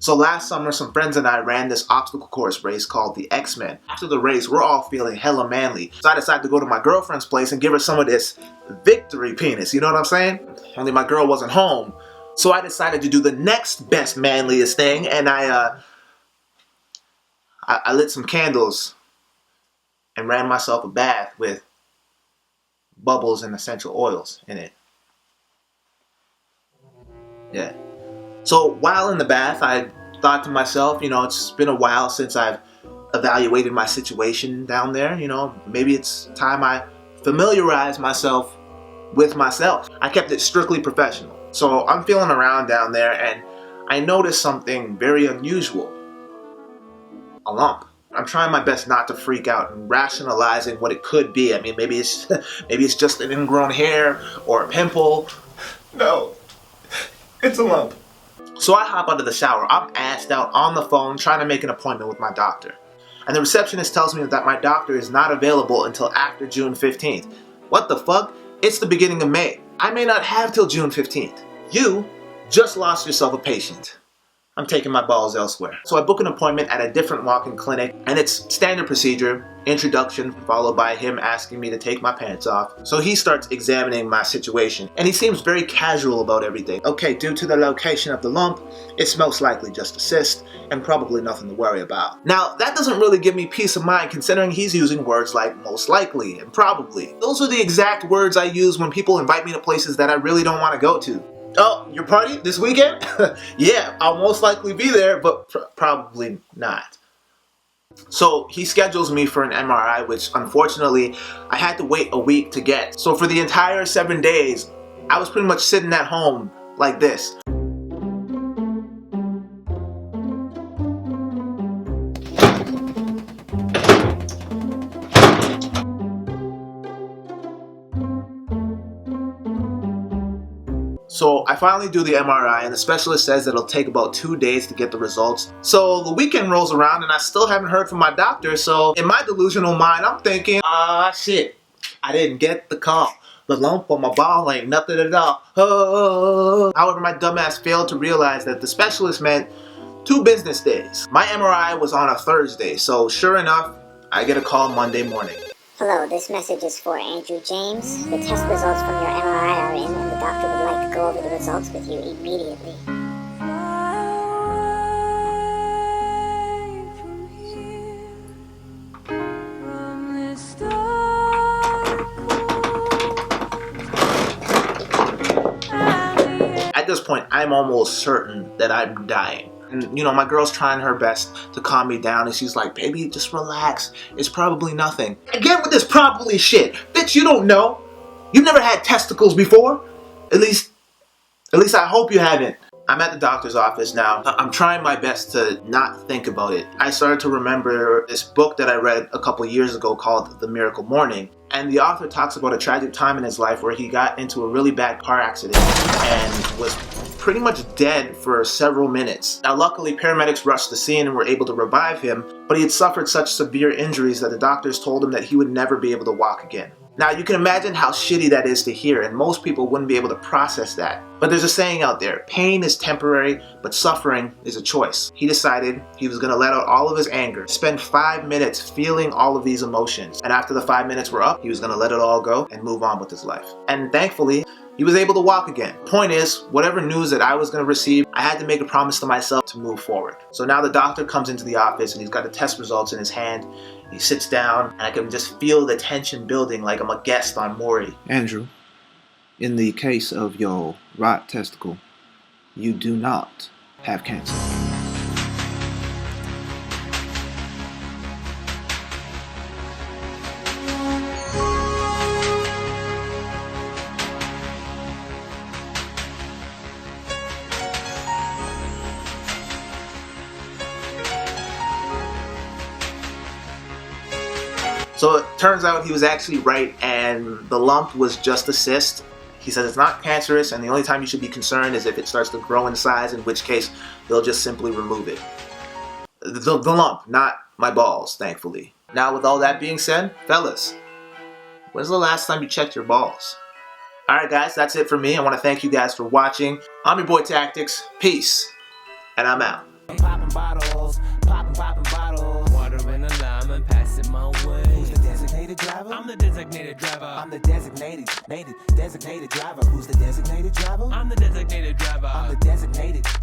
So last summer, some friends and I ran this obstacle course race called the X-Men. After the race, we're all feeling hella manly. So I decided to go to my girlfriend's place and give her some of this victory penis, you know what I'm saying? Only my girl wasn't home. So I decided to do the next best manliest thing, and I lit some candles and ran myself a bath with bubbles and essential oils in it. Yeah. So while in the bath, I thought to myself, it's been a while since I've evaluated my situation down there. Maybe it's time I familiarize myself with myself. I kept it strictly professional. So I'm feeling around down there and I noticed something very unusual. A lump. I'm trying my best not to freak out and rationalizing what it could be. I mean, maybe it's just an ingrown hair or a pimple. No, it's a lump. So I hop out of the shower. I'm assed out on the phone trying to make an appointment with my doctor. And the receptionist tells me that my doctor is not available until after June 15th. What the fuck? It's the beginning of May. I may not have till June 15th. You just lost yourself a patient. I'm taking my balls elsewhere. So I book an appointment at a different walk-in clinic, and it's standard procedure, introduction, followed by him asking me to take my pants off. So he starts examining my situation, and he seems very casual about everything. Okay, due to the location of the lump, it's most likely just a cyst, and probably nothing to worry about. Now, that doesn't really give me peace of mind considering he's using words like most likely and probably. Those are the exact words I use when people invite me to places that I really don't want to go to. Oh, your party this weekend? Yeah, I'll most likely be there, but probably not. So he schedules me for an MRI, which unfortunately I had to wait a week to get. So for the entire 7 days, I was pretty much sitting at home like this. So I finally do the MRI and the specialist says that it'll take about 2 days to get the results. So the weekend rolls around and I still haven't heard from my doctor, so in my delusional mind I'm thinking, shit, I didn't get the call. The lump on my ball ain't nothing at all. Oh. However, my dumbass failed to realize that the specialist meant 2 business days. My MRI was on a Thursday, so sure enough, I get a call Monday morning. Hello, this message is for Andrew James. The test results from your MRI are in and the doctor would like to go over the results with you immediately. At this point, I'm almost certain that I'm dying. And, my girl's trying her best to calm me down, and she's like, baby, just relax. It's probably nothing. Again with this probably shit. Bitch, you don't know. You've never had testicles before. At least I hope you haven't. I'm at the doctor's office now. I'm trying my best to not think about it. I started to remember this book that I read a couple years ago called The Miracle Morning. And the author talks about a tragic time in his life where he got into a really bad car accident and was pretty much dead for several minutes. Now luckily paramedics rushed the scene and were able to revive him, but he had suffered such severe injuries that the doctors told him that he would never be able to walk again. Now you can imagine how shitty that is to hear, and most people wouldn't be able to process that. But there's a saying out there, pain is temporary, but suffering is a choice. He decided he was going to let out all of his anger, spend 5 minutes feeling all of these emotions, and after the 5 minutes were up, he was going to let it all go and move on with his life. And thankfully, he was able to walk again. Point is, whatever news that I was going to receive, I had to make a promise to myself to move forward. So now the doctor comes into the office and he's got the test results in his hand. He sits down and I can just feel the tension building like I'm a guest on Maury. Andrew, in the case of your right testicle, you do not have cancer. So it turns out he was actually right, and the lump was just a cyst. He says it's not cancerous, and the only time you should be concerned is if it starts to grow in size, in which case they'll just simply remove it. The lump, not my balls, thankfully. Now with all that being said, fellas, when's the last time you checked your balls? Alright guys, that's it for me. I want to thank you guys for watching. I'm your boy Tactics, peace, and I'm out. I'm popping bottles, popping bottles. Water in a lime and pass it my way. Who's the designated driver? I'm the designated driver. I'm the designated driver. Who's the designated driver? I'm the designated driver. I'm the designated driver.